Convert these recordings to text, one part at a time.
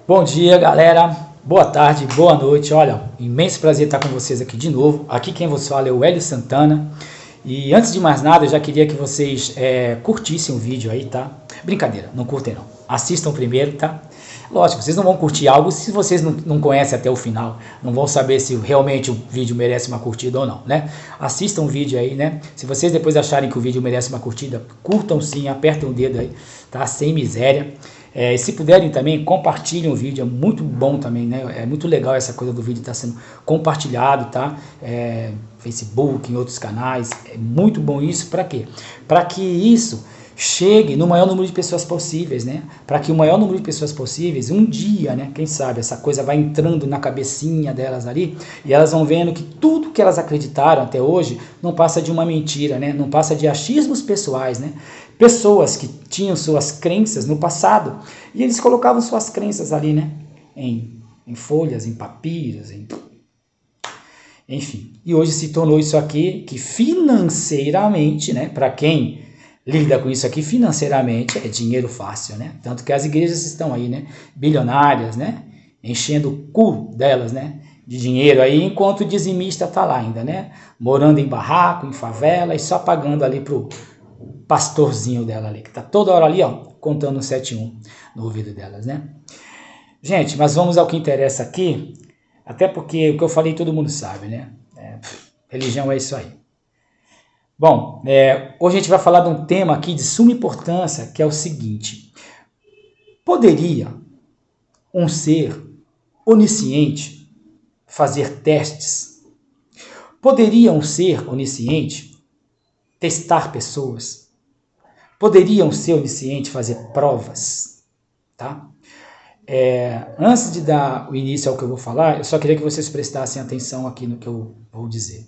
Bom dia, galera. Boa tarde, boa noite. Olha, imenso prazer estar com vocês aqui de novo. Aqui quem vos fala é o Hélio Santana. E antes de mais nada, eu já queria que vocês curtissem o vídeo aí, tá? Brincadeira, não curtem não. Assistam primeiro, tá? Lógico, vocês não vão curtir algo se vocês não conhecem até o final. Não vão saber se realmente o vídeo merece uma curtida ou não, né? Assistam o vídeo aí, né? Se vocês depois acharem que o vídeo merece uma curtida, curtam sim, apertem o dedo aí, tá? Sem miséria. Se puderem também, compartilhem o vídeo, é muito bom também, né? É muito legal essa coisa do vídeo estar sendo compartilhado, tá? Facebook, em outros canais, é muito bom isso, para quê? Para que isso chegue no maior número de pessoas possíveis, né? Para que o maior número de pessoas possíveis, um dia, né? Quem sabe, essa coisa vai entrando na cabecinha delas ali, e elas vão vendo que tudo que elas acreditaram até hoje não passa de uma mentira, né? Não passa de achismos pessoais, né? Pessoas que tinham suas crenças no passado, e eles colocavam suas crenças ali, né? Em folhas, em papiros, enfim. E hoje se tornou isso aqui, que financeiramente, né? Para quem lida com isso aqui financeiramente, é dinheiro fácil, né? Tanto que as igrejas estão aí, né? Bilionárias, né? Enchendo o cu delas, né? De dinheiro aí, enquanto o dizimista tá lá ainda, né? Morando em barraco, em favela, e só pagando ali pro pastorzinho dela ali, que tá toda hora ali, ó, contando um 71 no ouvido delas, né? Gente, mas vamos ao que interessa aqui, até porque o que eu falei todo mundo sabe, né? Religião é isso aí. Bom, hoje a gente vai falar de um tema aqui de suma importância, que é o seguinte: poderia um ser onisciente fazer testes? Poderia um ser onisciente testar pessoas? Poderia um ser onisciente fazer provas? Tá? Antes de dar o início ao que eu vou falar, eu só queria que vocês prestassem atenção aqui no que eu vou dizer.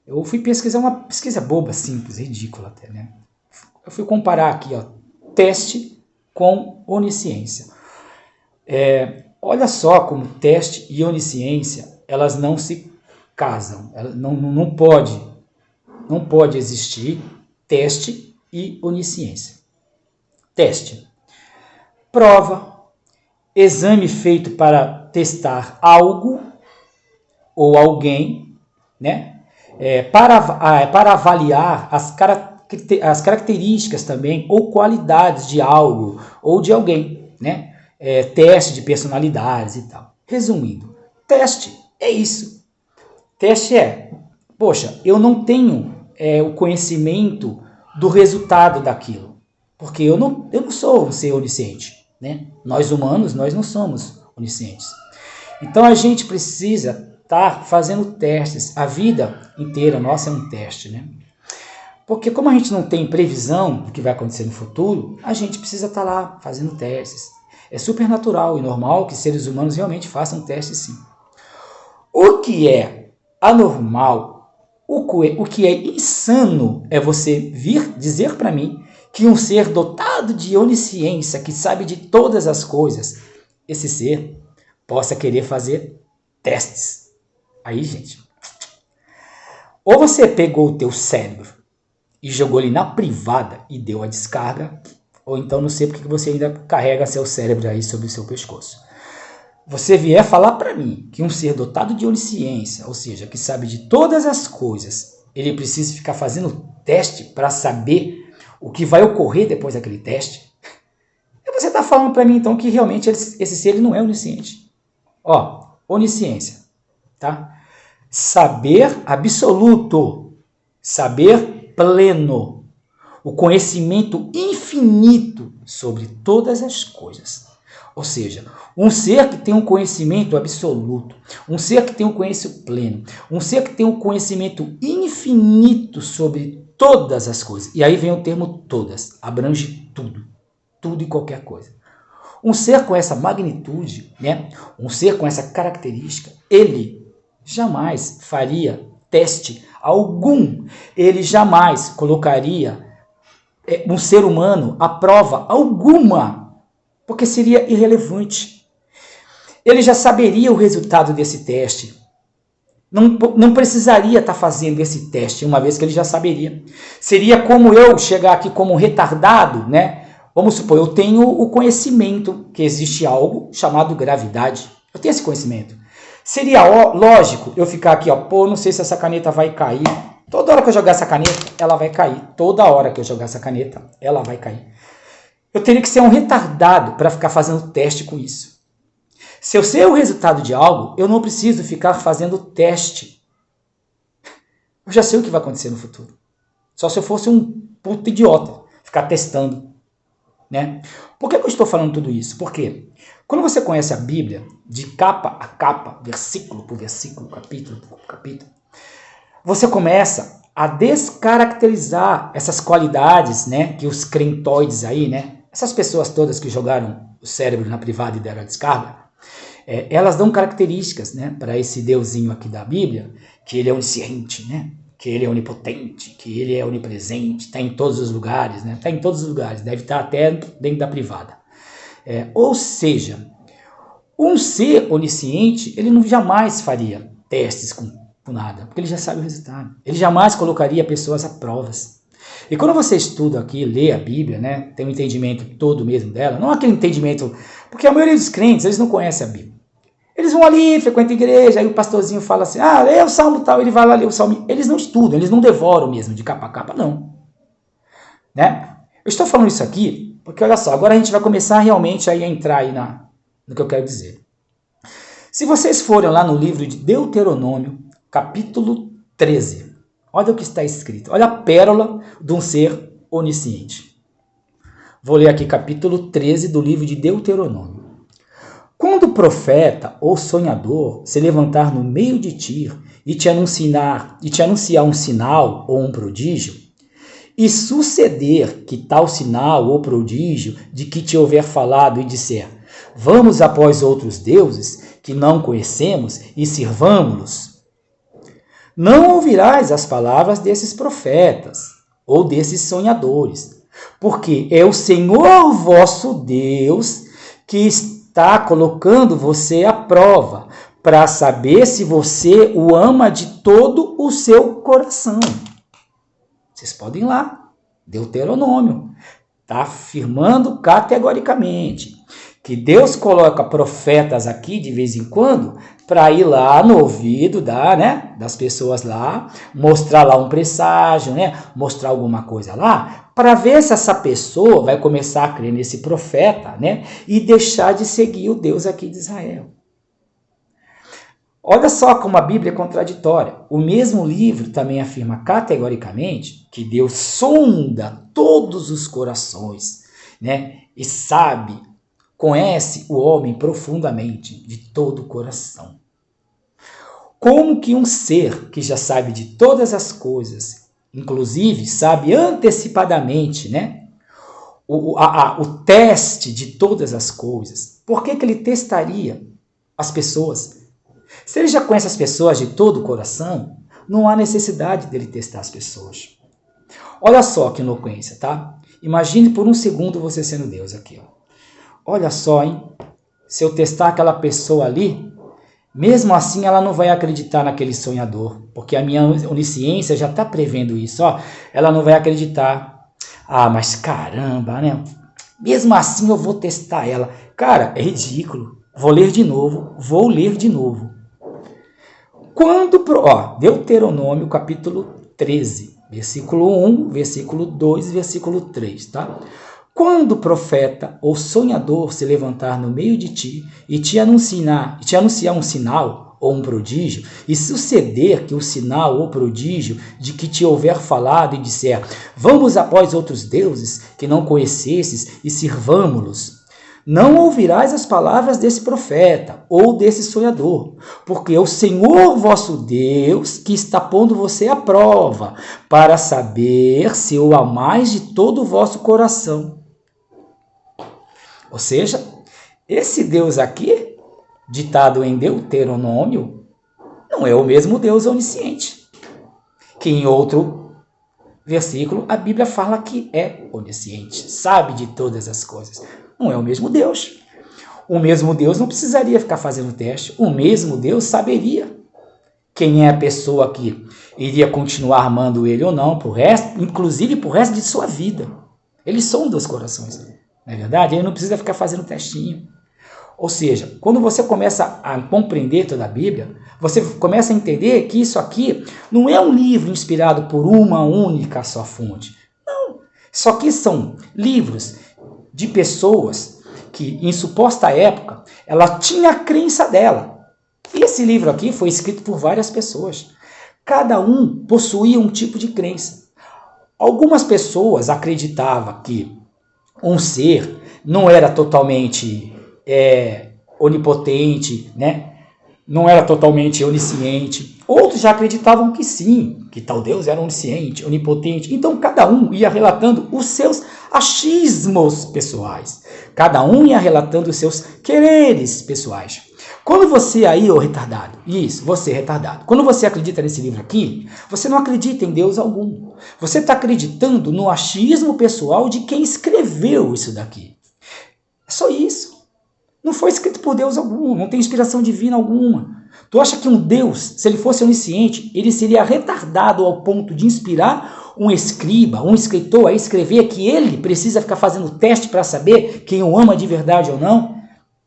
Eu fui pesquisar uma pesquisa boba, simples, ridícula até, né? Eu fui comparar aqui, ó, teste com onisciência. Olha só como teste e onisciência, elas não se casam. Não pode existir teste e onisciência. Teste: prova, exame feito para testar algo ou alguém, né? Para avaliar as características também ou qualidades de algo ou de alguém, né? Teste de personalidades e tal. Resumindo, teste é isso. Teste poxa, eu não tenho o conhecimento do resultado daquilo, porque eu não sou um ser onisciente, né? Nós humanos, nós não somos oniscientes. Então a gente precisa estar fazendo testes, a vida inteira nossa é um teste, né? Porque como a gente não tem previsão do que vai acontecer no futuro, a gente precisa estar lá fazendo testes. É super natural e normal que seres humanos realmente façam testes, sim. O que é anormal, o que é insano é você vir dizer para mim que um ser dotado de onisciência, que sabe de todas as coisas, esse ser possa querer fazer testes. Aí, gente, ou você pegou o teu cérebro e jogou ele na privada e deu a descarga, ou então não sei porque você ainda carrega seu cérebro aí sobre o seu pescoço. Você vier falar para mim que um ser dotado de onisciência, ou seja, que sabe de todas as coisas, ele precisa ficar fazendo teste para saber o que vai ocorrer depois daquele teste? E você está falando para mim então que realmente esse ser ele não é onisciente. Ó, onisciência, tá? Saber absoluto, saber pleno, o conhecimento infinito sobre todas as coisas. Ou seja, um ser que tem um conhecimento absoluto, um ser que tem um conhecimento pleno, um ser que tem um conhecimento infinito sobre todas as coisas. E aí vem o termo todas, abrange tudo, tudo e qualquer coisa. Um ser com essa magnitude, né? Um ser com essa característica, ele jamais faria teste algum, ele jamais colocaria um ser humano à prova alguma, porque seria irrelevante. Ele já saberia o resultado desse teste. Não precisaria estar fazendo esse teste, uma vez que ele já saberia. Seria como eu chegar aqui como retardado, né? Vamos supor, eu tenho o conhecimento que existe algo chamado gravidade. Eu tenho esse conhecimento. Seria lógico eu ficar aqui, pô, não sei se essa caneta vai cair. Toda hora que eu jogar essa caneta, ela vai cair. Toda hora que eu jogar essa caneta, ela vai cair. Eu teria que ser um retardado para ficar fazendo teste com isso. Se eu sei o resultado de algo, eu não preciso ficar fazendo teste. Eu já sei o que vai acontecer no futuro. Só se eu fosse um puto idiota, ficar testando. Né? Por que eu estou falando tudo isso? Porque quando você conhece a Bíblia, de capa a capa, versículo por versículo, capítulo por capítulo, você começa a descaracterizar essas qualidades, né, que os crentoides aí, né, essas pessoas todas que jogaram o cérebro na privada e deram a descarga, elas dão características, né, para esse deusinho aqui da Bíblia, que ele é onisciente, né, que ele é onipotente, que ele é onipresente, está em todos os lugares, né, está em todos os lugares, deve estar até dentro da privada. Ou seja, um ser onisciente, ele não jamais faria testes com nada, porque ele já sabe o resultado. Ele jamais colocaria pessoas a provas. E quando você estuda aqui, lê a Bíblia, né, tem um entendimento todo mesmo dela, não aquele entendimento, porque a maioria dos crentes, eles não conhecem a Bíblia. Eles vão ali, frequentam a igreja, aí o pastorzinho fala assim, lê o salmo tal, ele vai lá ler o salmo. Eles não estudam, eles não devoram mesmo, de capa a capa, não. Né? Eu estou falando isso aqui, porque olha só, agora a gente vai começar realmente a entrar aí no que eu quero dizer. Se vocês forem lá no livro de Deuteronômio, capítulo 13, olha o que está escrito, olha a pérola de um ser onisciente. Vou ler aqui capítulo 13 do livro de Deuteronômio. Quando o profeta ou sonhador se levantar no meio de ti e te anunciar um sinal ou um prodígio, e suceder que tal sinal ou prodígio de que te houver falado e disser, vamos após outros deuses que não conhecemos e sirvamo-los, não ouvirás as palavras desses profetas ou desses sonhadores, porque é o Senhor vosso Deus que está colocando você à prova, para saber se você o ama de todo o seu coração. Vocês podem ir lá, Deuteronômio, está afirmando categoricamente que Deus coloca profetas aqui de vez em quando para ir lá no ouvido das pessoas lá, mostrar lá um presságio, né, mostrar alguma coisa lá, para ver se essa pessoa vai começar a crer nesse profeta, né, e deixar de seguir o Deus aqui de Israel. Olha só como a Bíblia é contraditória. O mesmo livro também afirma categoricamente que Deus sonda todos os corações, né, e sabe, conhece o homem profundamente, de todo o coração. Como que um ser que já sabe de todas as coisas, inclusive sabe antecipadamente, né, o teste de todas as coisas, por que ele testaria as pessoas? Se ele já conhece as pessoas de todo o coração, não há necessidade dele testar as pessoas. Olha só que eloquência, tá? Imagine por um segundo você sendo Deus aqui, ó. Olha só, hein? Se eu testar aquela pessoa ali, mesmo assim ela não vai acreditar naquele sonhador, porque a minha onisciência já está prevendo isso, ó. Ela não vai acreditar. Mas caramba, né? Mesmo assim eu vou testar ela. Cara, é ridículo. Vou ler de novo. Deuteronômio capítulo 13, versículo 1, versículo 2, versículo 3, tá? Quando o profeta ou sonhador se levantar no meio de ti e te anunciar um sinal ou um prodígio, e suceder que o sinal ou prodígio de que te houver falado e disser, vamos após outros deuses que não conhecesses e sirvamo-los, não ouvirás as palavras desse profeta ou desse sonhador, porque é o Senhor vosso Deus que está pondo você à prova, para saber se o amais de todo o vosso coração. Ou seja, esse Deus aqui, ditado em Deuteronômio, não é o mesmo Deus onisciente, que em outro versículo a Bíblia fala que é onisciente, sabe de todas as coisas. Não é o mesmo Deus. O mesmo Deus não precisaria ficar fazendo teste. O mesmo Deus saberia quem é a pessoa que iria continuar amando ele ou não, inclusive para o resto de sua vida. Ele sonda os corações. não é verdade? Ele não precisa ficar fazendo testinho. Ou seja, quando você começa a compreender toda a Bíblia, você começa a entender que isso aqui não é um livro inspirado por uma única só fonte. Não. Isso aqui são livros de pessoas que, em suposta época, ela tinha a crença dela. E esse livro aqui foi escrito por várias pessoas. Cada um possuía um tipo de crença. Algumas pessoas acreditavam que um ser não era totalmente onipotente, né? Não era totalmente onisciente. Outros já acreditavam que sim, que tal Deus era onisciente, onipotente. Então cada um ia relatando os seus achismos pessoais. Cada um ia relatando os seus quereres pessoais. Quando você aí, ô retardado, isso, você retardado, quando você acredita nesse livro aqui, você não acredita em Deus algum. Você está acreditando no achismo pessoal de quem escreveu isso daqui. É só isso. Não foi escrito por Deus algum, não tem inspiração divina alguma. Tu acha que um Deus, se ele fosse onisciente, ele seria retardado ao ponto de inspirar um escriba, um escritor a escrever que ele precisa ficar fazendo teste para saber quem o ama de verdade ou não?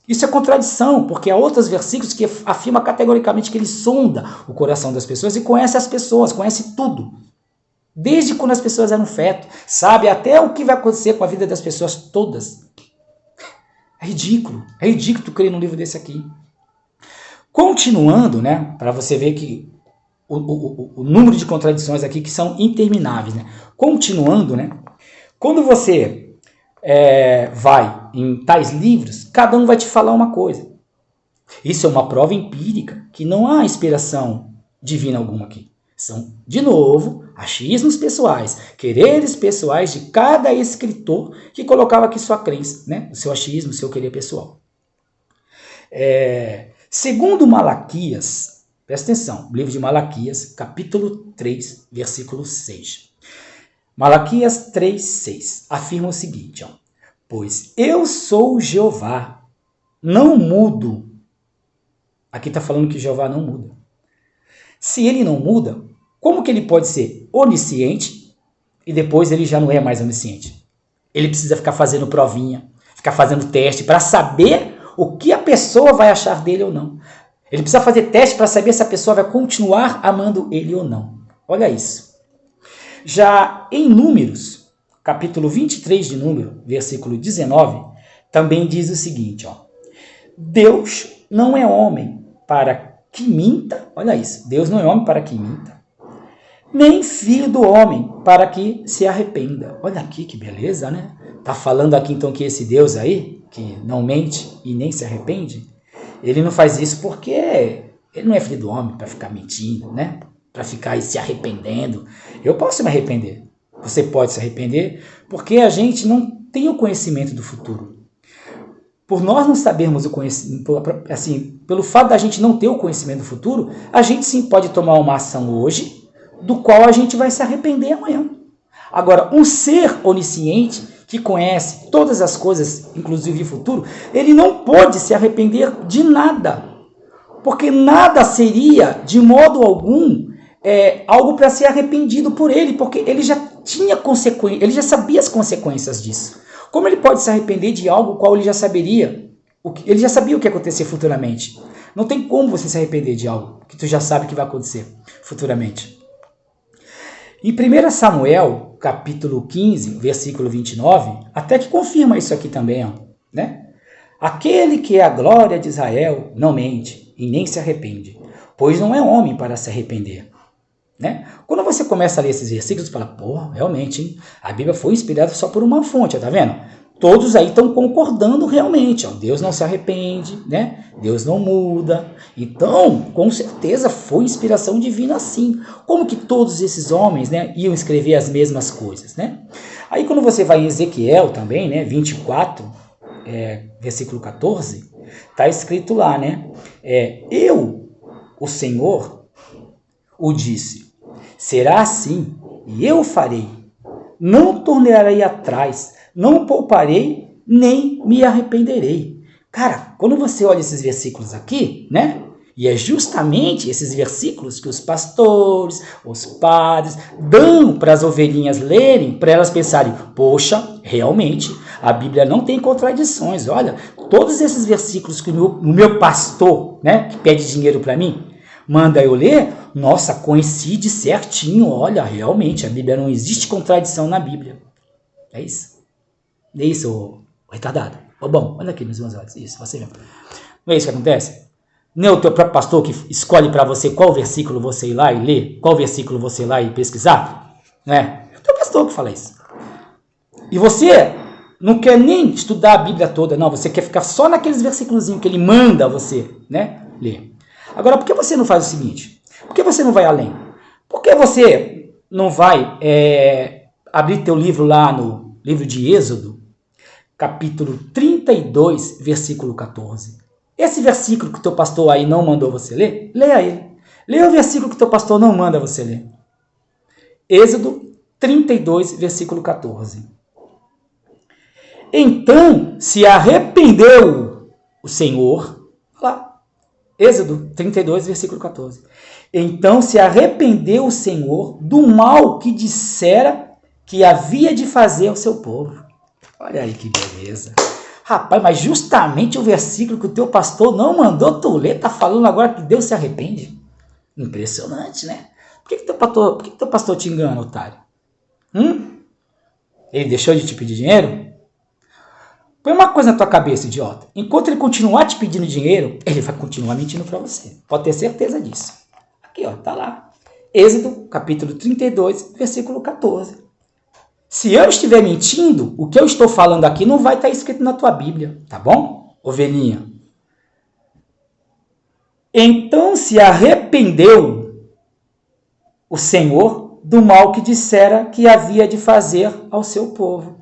Isso é contradição, porque há outros versículos que afirmam categoricamente que ele sonda o coração das pessoas e conhece as pessoas, conhece tudo. Desde quando as pessoas eram feto, sabe até o que vai acontecer com a vida das pessoas todas. É ridículo tu crer num livro desse aqui. Continuando, né, para você ver que o número de contradições aqui que são intermináveis, né? Continuando, né, quando você vai em tais livros, cada um vai te falar uma coisa. Isso é uma prova empírica, que não há inspiração divina alguma aqui. São, de novo, achismos pessoais, quereres pessoais de cada escritor que colocava aqui sua crença, né? O seu achismo, o seu querer pessoal. Segundo Malaquias, presta atenção, livro de Malaquias, capítulo 3, versículo 6. Malaquias 3, 6 afirma o seguinte, ó, pois eu sou Jeová, não mudo. Aqui está falando que Jeová não muda. Se ele não muda, como que ele pode ser onisciente e depois ele já não é mais onisciente? Ele precisa ficar fazendo provinha, ficar fazendo teste para saber o que a pessoa vai achar dele ou não. Ele precisa fazer teste para saber se a pessoa vai continuar amando ele ou não. Olha isso. Já em Números, capítulo 23 de Número, versículo 19, também diz o seguinte, ó, Deus não é homem para que minta, olha isso, Deus não é homem para que minta, nem filho do homem para que se arrependa. Olha aqui que beleza, né? Tá falando aqui então que esse Deus aí, que não mente e nem se arrepende, ele não faz isso porque ele não é filho do homem para ficar mentindo, né? Para ficar aí se arrependendo. Eu posso me arrepender. Você pode se arrepender porque a gente não tem o conhecimento do futuro. Por nós não sabermos o conhecimento, assim, pelo fato da gente não ter o conhecimento do futuro, a gente sim pode tomar uma ação hoje, do qual a gente vai se arrepender amanhã. Agora, um ser onisciente, que conhece todas as coisas, inclusive o futuro, ele não pode se arrepender de nada. Porque nada seria, de modo algum, algo para ser arrependido por ele, porque ele já tinha consequências, ele já sabia as consequências disso. Como ele pode se arrepender de algo qual ele já saberia? Ele já sabia o que ia acontecer futuramente. Não tem como você se arrepender de algo que tu já sabe que vai acontecer futuramente. Em 1 Samuel, capítulo 15, versículo 29, até que confirma isso aqui também, ó, né? Aquele que é a glória de Israel não mente e nem se arrepende, pois não é homem para se arrepender. Né? Quando você começa a ler esses versículos, você fala, pô, realmente, hein? A Bíblia foi inspirada só por uma fonte, ó, tá vendo? Todos aí estão concordando realmente, ó, Deus não se arrepende, né? Deus não muda. Então, com certeza foi inspiração divina sim. Como que todos esses homens, né, iam escrever as mesmas coisas, né? Aí quando você vai em Ezequiel também, né, 24, versículo 14, está escrito lá, né? Eu, o Senhor, o disse, será assim, e eu farei. Não tornarei atrás, não pouparei, nem me arrependerei. Cara, quando você olha esses versículos aqui, né? E é justamente esses versículos que os pastores, os padres, dão para as ovelhinhas lerem, para elas pensarem, poxa, realmente, A Bíblia não tem contradições. Olha, todos esses versículos que o meu pastor, né, que pede dinheiro para mim, manda eu ler, nossa, coincide certinho. Olha, realmente, a Bíblia não existe contradição na Bíblia. É isso. É isso, ô retardado. Ô bom, olha aqui nos meus olhos. Isso, você mesmo. Não é isso que acontece? Não é o teu próprio pastor que escolhe para você qual versículo você ir lá e ler, qual versículo você ir lá e pesquisar? Né? É o teu pastor que fala isso. E você não quer nem estudar a Bíblia toda, não. Você quer ficar só naqueles versículos que ele manda você, né, ler. Agora, por que você não faz o seguinte? Por que você não vai além? Por que você não vai abrir teu livro lá no livro de Êxodo, capítulo 32, versículo 14? Esse versículo que o teu pastor aí não mandou você ler, leia ele. Leia o versículo que o teu pastor não manda você ler. Êxodo 32, versículo 14. Então se arrependeu o Senhor, lá, Êxodo 32, versículo 14. Então se arrependeu o Senhor do mal que dissera que havia de fazer ao seu povo. Olha aí que beleza. Rapaz, mas justamente o versículo que o teu pastor não mandou tu ler, tá falando agora que Deus se arrepende? Impressionante, né? Por que teu pastor te engana, otário? Ele deixou de te pedir dinheiro? Põe uma coisa na tua cabeça, idiota. Enquanto ele continuar te pedindo dinheiro, ele vai continuar mentindo para você. Pode ter certeza disso. Aqui, ó, tá lá. Êxodo, capítulo 32, versículo 14. Se eu estiver mentindo, o que eu estou falando aqui não vai estar escrito na tua Bíblia, tá bom, ovelhinha? Então se arrependeu o Senhor do mal que dissera que havia de fazer ao seu povo.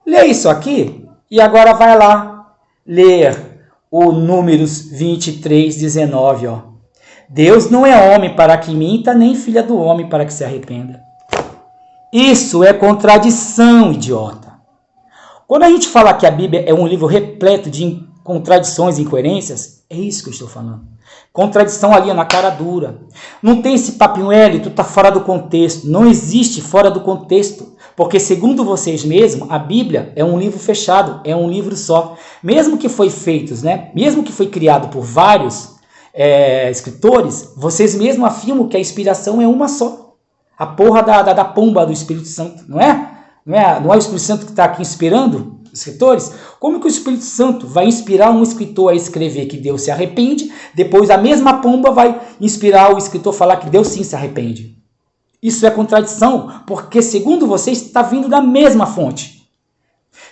Lê isso aqui e agora vai lá ler o Números 23, 19. Ó. Deus não é homem para que minta, nem filha do homem para que se arrependa. Isso é contradição, idiota. Quando a gente fala que a Bíblia é um livro repleto de contradições e incoerências, é isso que eu estou falando. Contradição ali na cara dura. Não tem esse papinho, tu tá fora do contexto. Não existe fora do contexto. Porque, segundo vocês mesmos, a Bíblia é um livro fechado, é um livro só. Mesmo que foi feito, né? Mesmo que foi criado por vários escritores, vocês mesmos afirmam que a inspiração é uma só. A porra da pomba do Espírito Santo, não é? Não é o Espírito Santo que está aqui inspirando os escritores? Como que o Espírito Santo vai inspirar um escritor a escrever que Deus se arrepende, depois a mesma pomba vai inspirar o escritor a falar que Deus sim se arrepende? Isso é contradição, porque segundo vocês está vindo da mesma fonte.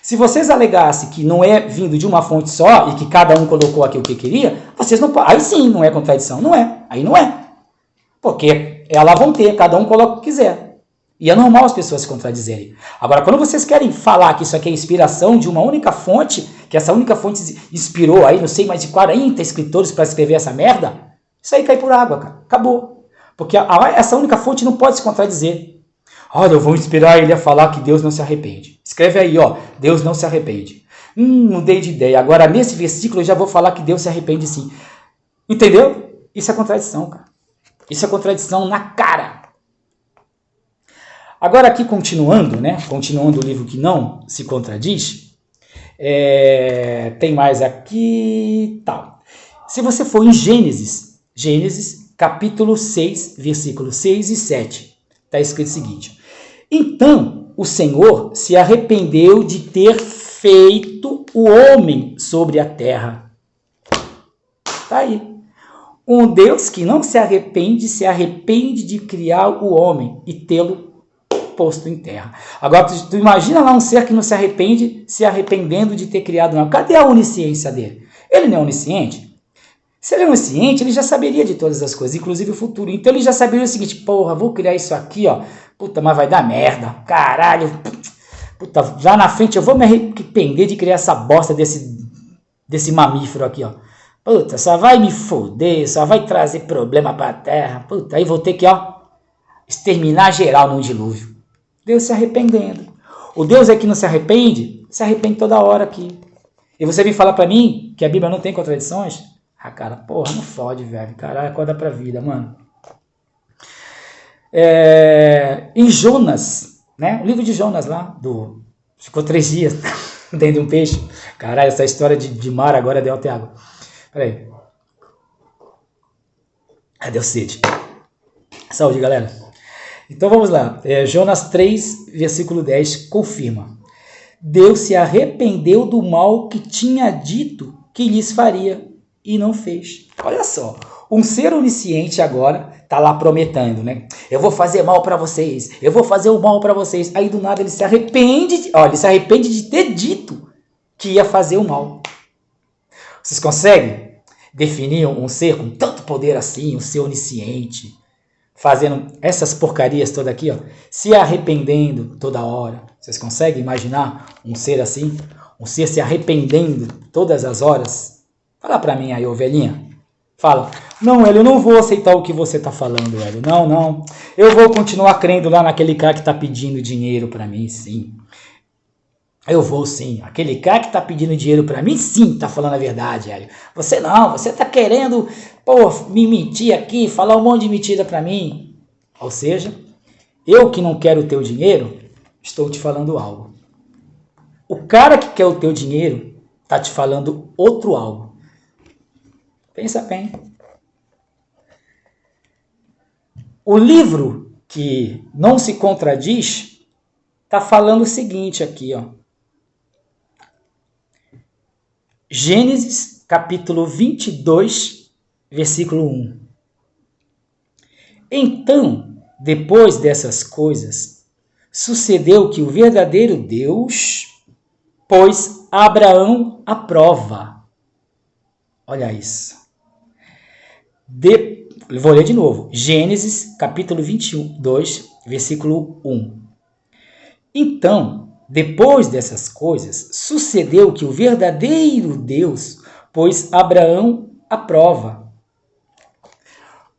Se vocês alegassem que não é vindo de uma fonte só e que cada um colocou aqui o que queria, vocês não podem. Aí sim não é contradição, não é. Aí não é. Porque elas vão ter, cada um coloca o que quiser. E é normal as pessoas se contradizerem. Agora, quando vocês querem falar que isso aqui é inspiração de uma única fonte, que essa única fonte inspirou aí, não sei, mais de 40 escritores para escrever essa merda, isso aí cai por água, cara. Acabou. Porque essa única fonte não pode se contradizer. Olha, eu vou inspirar ele a falar que Deus não se arrepende. Escreve aí, ó, Deus não se arrepende. Mudei de ideia. Agora, nesse versículo, eu já vou falar que Deus se arrepende sim. Entendeu? Isso é contradição, cara. Isso é contradição na cara. Agora aqui continuando, né? Continuando o livro que não se contradiz, tem mais aqui, tal. Se você for em Gênesis capítulo 6, versículos 6 e 7, está escrito o seguinte: então o Senhor se arrependeu de ter feito o homem sobre a terra. Está aí. Um Deus que não se arrepende de criar o homem e tê-lo posto em terra. Agora, tu imagina lá um ser que não se arrepende, se arrependendo de ter criado o homem. Cadê a onisciência dele? Ele não é onisciente? Se ele é onisciente, ele já saberia de todas as coisas, inclusive o futuro. Então ele já saberia o seguinte: porra, vou criar isso aqui, ó. Puta, mas vai dar merda. Caralho. Puta, já na frente eu vou me arrepender de criar essa bosta desse mamífero aqui, ó. Puta, só vai me foder, só vai trazer problema pra terra. Puta, aí vou ter que, ó, exterminar geral num dilúvio. Deus se arrependendo. O Deus é que não se arrepende toda hora aqui. E você vem falar pra mim que a Bíblia não tem contradições? Ah, cara, porra, não fode, velho. Caralho, acorda pra vida, mano. Em Jonas, né? O livro de Jonas lá, ficou 3 dias. dentro de um peixe. Caralho, essa história de mar agora deu até água. Peraí. Deu sede. Saúde, galera. Então vamos lá. Jonas 3, versículo 10, confirma. Deus se arrependeu do mal que tinha dito que lhes faria e não fez. Olha só, um ser onisciente agora está lá prometendo, né? Eu vou fazer mal para vocês, eu vou fazer o mal para vocês. Aí do nada ele se arrepende, ele se arrepende de ter dito que ia fazer o mal. Vocês conseguem definir um ser com tanto poder assim, um ser onisciente, fazendo essas porcarias todas aqui, se arrependendo toda hora? Vocês conseguem imaginar um ser assim? Um ser se arrependendo todas as horas? Fala pra mim aí, ovelhinha. Fala. Não, Hélio, eu não vou aceitar o que você tá falando, Hélio. Não. Eu vou continuar crendo lá naquele cara que tá pedindo dinheiro pra mim, sim. Eu vou sim. Aquele cara que tá pedindo dinheiro pra mim, sim, tá falando a verdade, Hélio. Você não, você tá querendo, me mentir aqui, falar um monte de mentira pra mim. Ou seja, eu que não quero o teu dinheiro, estou te falando algo. O cara que quer o teu dinheiro tá te falando outro algo. Pensa bem. O livro que não se contradiz tá falando o seguinte aqui, Gênesis, capítulo 22, versículo 1. Então, depois dessas coisas, sucedeu que o verdadeiro Deus pôs Abraão à prova. Olha isso. Vou ler de novo. Gênesis, capítulo 22, versículo 1. Então, depois dessas coisas, sucedeu que o verdadeiro Deus pôs Abraão à prova.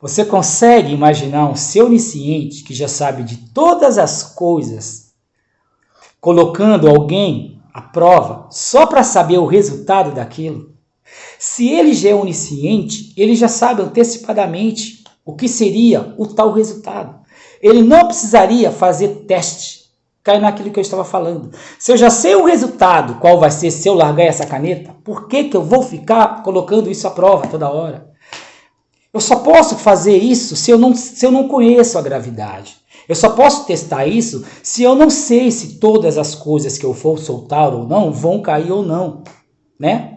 Você consegue imaginar um ser onisciente que já sabe de todas as coisas, colocando alguém à prova só para saber o resultado daquilo? Se ele já é onisciente, ele já sabe antecipadamente o que seria o tal resultado. Ele não precisaria fazer teste. Cai naquilo que eu estava falando. Se eu já sei o resultado, qual vai ser se eu largar essa caneta, por que eu vou ficar colocando isso à prova toda hora? Eu só posso fazer isso se eu não conheço a gravidade. Eu só posso testar isso se eu não sei se todas as coisas que eu for soltar ou não vão cair ou não, né?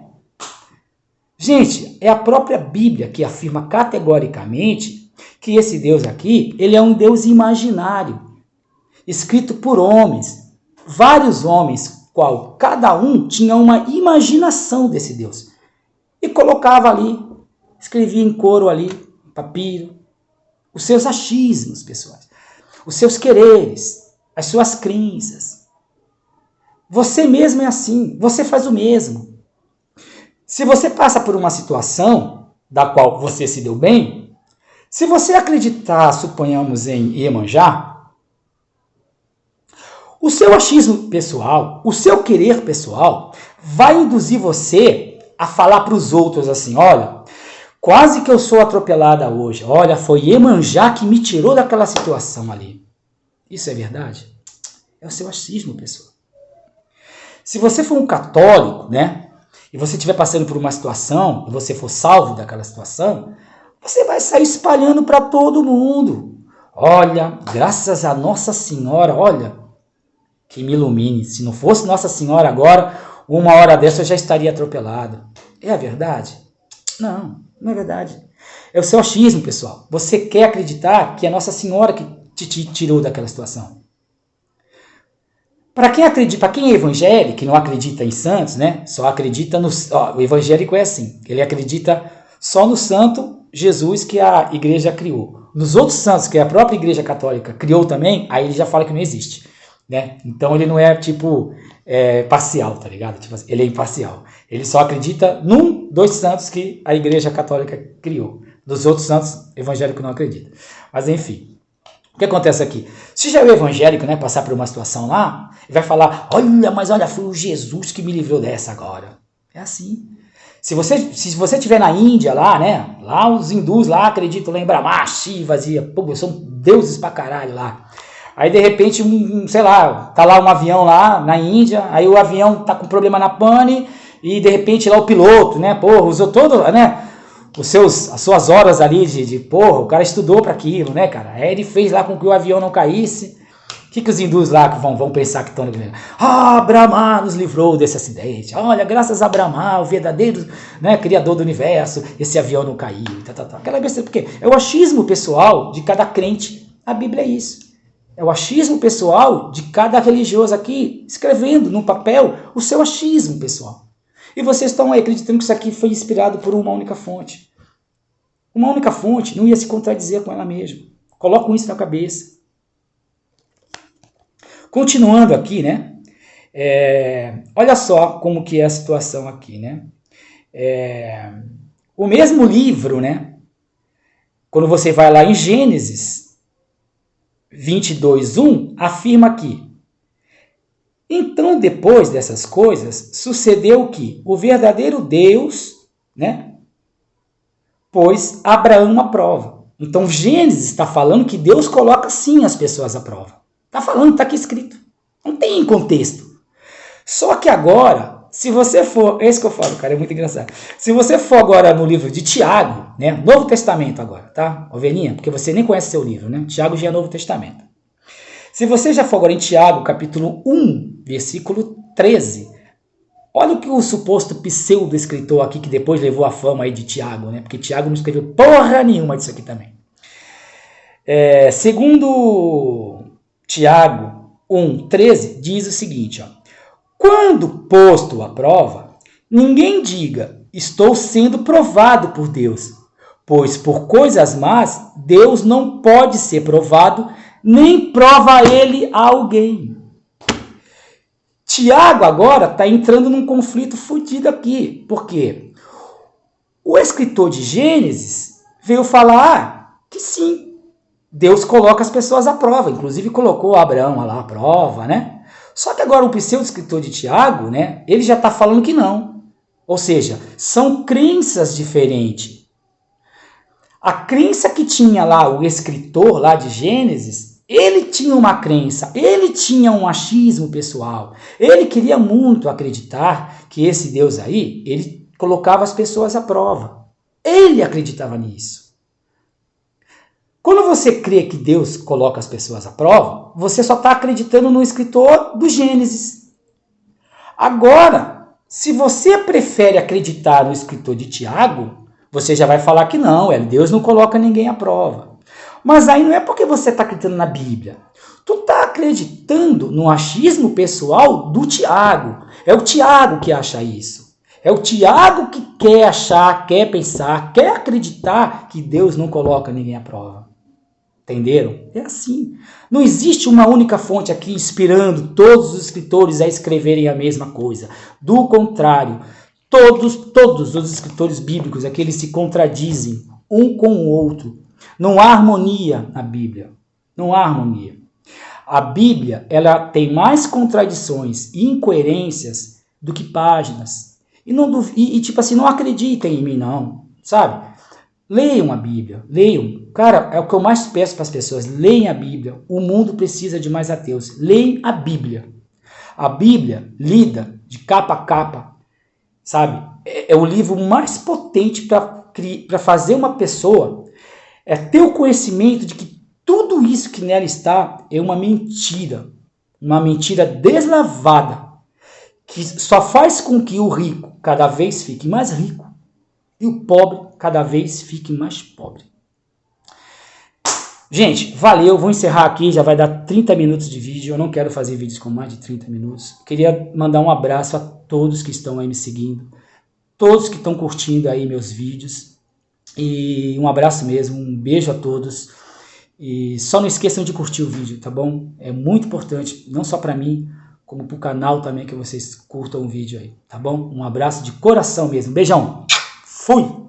Gente, é a própria Bíblia que afirma categoricamente que esse Deus aqui, ele é um Deus imaginário, escrito por homens, vários homens, qual cada um tinha uma imaginação desse Deus. E colocava ali, escrevia em couro ali, em papiro, os seus achismos pessoais, os seus quereres, as suas crenças. Você mesmo é assim, você faz o mesmo. Se você passa por uma situação da qual você se deu bem, se você acreditar, suponhamos, em Iemanjá, o seu achismo pessoal, o seu querer pessoal, vai induzir você a falar para os outros assim, olha, quase que eu sou atropelada hoje, olha, foi Iemanjá que me tirou daquela situação ali. Isso é verdade? É o seu achismo pessoal. Se você for um católico, né, e você estiver passando por uma situação, e você for salvo daquela situação, você vai sair espalhando para todo mundo. Olha, graças a Nossa Senhora, olha, que me ilumine. Se não fosse Nossa Senhora agora, uma hora dessa eu já estaria atropelado. É a verdade? Não, não é verdade. É o seu achismo, pessoal. Você quer acreditar que é Nossa Senhora que te tirou daquela situação. Para quem acredita, para quem é evangélico, que não acredita em santos, né? Só acredita no... o evangélico é assim, ele acredita só no santo Jesus que a igreja criou. Nos outros santos que a própria igreja católica criou também, aí ele já fala que não existe, né? Então ele não é parcial, tá ligado? Tipo assim, ele é imparcial. Ele só acredita dois santos que a igreja católica criou. Dos outros santos, evangélico não acredita. Mas enfim. O que acontece aqui? Se já é o evangélico, né, passar por uma situação lá, ele vai falar, olha, foi o Jesus que me livrou dessa agora. É assim. Se você estiver na Índia lá, né, lá os hindus lá acreditam lá em Brahma, Shivas e são deuses pra caralho lá. Aí de repente, sei lá, tá lá um avião lá na Índia, aí o avião tá com problema na pane e de repente lá o piloto, né, porra, usou todo, né, as suas horas ali porra, o cara estudou para aquilo, né, cara? Aí ele fez lá com que o avião não caísse. O que os hindus lá que vão pensar que estão... Brahma nos livrou desse acidente. Olha, graças a Brahma, o verdadeiro, né, criador do universo, esse avião não caiu. Aquela besteira, porque é o achismo pessoal de cada crente. A Bíblia é isso. É o achismo pessoal de cada religioso aqui, escrevendo no papel o seu achismo pessoal. E vocês estão aí acreditando que isso aqui foi inspirado por uma única fonte. Uma única fonte não ia se contradizer com ela mesma. Colocam isso na cabeça. Continuando aqui, né? Olha só como que é a situação aqui, né? O mesmo livro, né? Quando você vai lá em Gênesis 22:1, afirma aqui: então, depois dessas coisas, sucedeu que o verdadeiro Deus, né, pôs Abraão à prova. Então, Gênesis está falando que Deus coloca sim as pessoas à prova. Está falando, está aqui escrito. Não tem contexto. Só que agora, se você for... É isso que eu falo, cara, é muito engraçado. Se você for agora no livro de Tiago, né, Novo Testamento agora, tá? Ovelhinha, porque você nem conhece seu livro, né? Tiago já é Novo Testamento. Se você já for agora em Tiago, capítulo 1, versículo 13, olha o que o suposto pseudo-escritor aqui, que depois levou a fama aí de Tiago, né? Porque Tiago não escreveu porra nenhuma disso aqui também. Segundo Tiago 1,13, diz o seguinte, ó: quando posto à prova, ninguém diga, estou sendo provado por Deus, pois por coisas más, Deus não pode ser provado, nem prova ele a alguém. Tiago agora está entrando num conflito fodido aqui. Por quê? O escritor de Gênesis veio falar que sim, Deus coloca as pessoas à prova. Inclusive colocou Abraão lá à prova, né? Só que agora o pseudo-escritor de Tiago, né, ele já está falando que não. Ou seja, são crenças diferentes. A crença que tinha lá o escritor lá de Gênesis, ele tinha uma crença, ele tinha um achismo pessoal. Ele queria muito acreditar que esse Deus aí, ele colocava as pessoas à prova. Ele acreditava nisso. Quando você crê que Deus coloca as pessoas à prova, você só está acreditando no escritor do Gênesis. Agora, se você prefere acreditar no escritor de Tiago, você já vai falar que não, Deus não coloca ninguém à prova. Mas aí não é porque você está acreditando na Bíblia. Tu está acreditando no achismo pessoal do Tiago. É o Tiago que acha isso. É o Tiago que quer achar, quer pensar, quer acreditar que Deus não coloca ninguém à prova. Entenderam? É assim. Não existe uma única fonte aqui inspirando todos os escritores a escreverem a mesma coisa. Do contrário, todos os escritores bíblicos aqui, eles se contradizem um com o outro. Não há harmonia na Bíblia. Não há harmonia. A Bíblia, ela tem mais contradições e incoerências do que páginas. Tipo assim, não acreditem em mim, não. Sabe? Leiam a Bíblia. Leiam. Cara, é o que eu mais peço para as pessoas. Leiam a Bíblia. O mundo precisa de mais ateus. Leiam a Bíblia. A Bíblia, lida de capa a capa, sabe? É o livro mais potente para fazer uma pessoa ter o conhecimento de que tudo isso que nela está é uma mentira deslavada, que só faz com que o rico cada vez fique mais rico e o pobre cada vez fique mais pobre. Gente, valeu, vou encerrar aqui, já vai dar 30 minutos de vídeo, eu não quero fazer vídeos com mais de 30 minutos. Queria mandar um abraço a todos que estão aí me seguindo, todos que estão curtindo aí meus vídeos. E um abraço mesmo, um beijo a todos. E só não esqueçam de curtir o vídeo, tá bom? É muito importante, não só para mim, como para o canal também, que vocês curtam o vídeo aí, tá bom? Um abraço de coração mesmo. Beijão. Fui!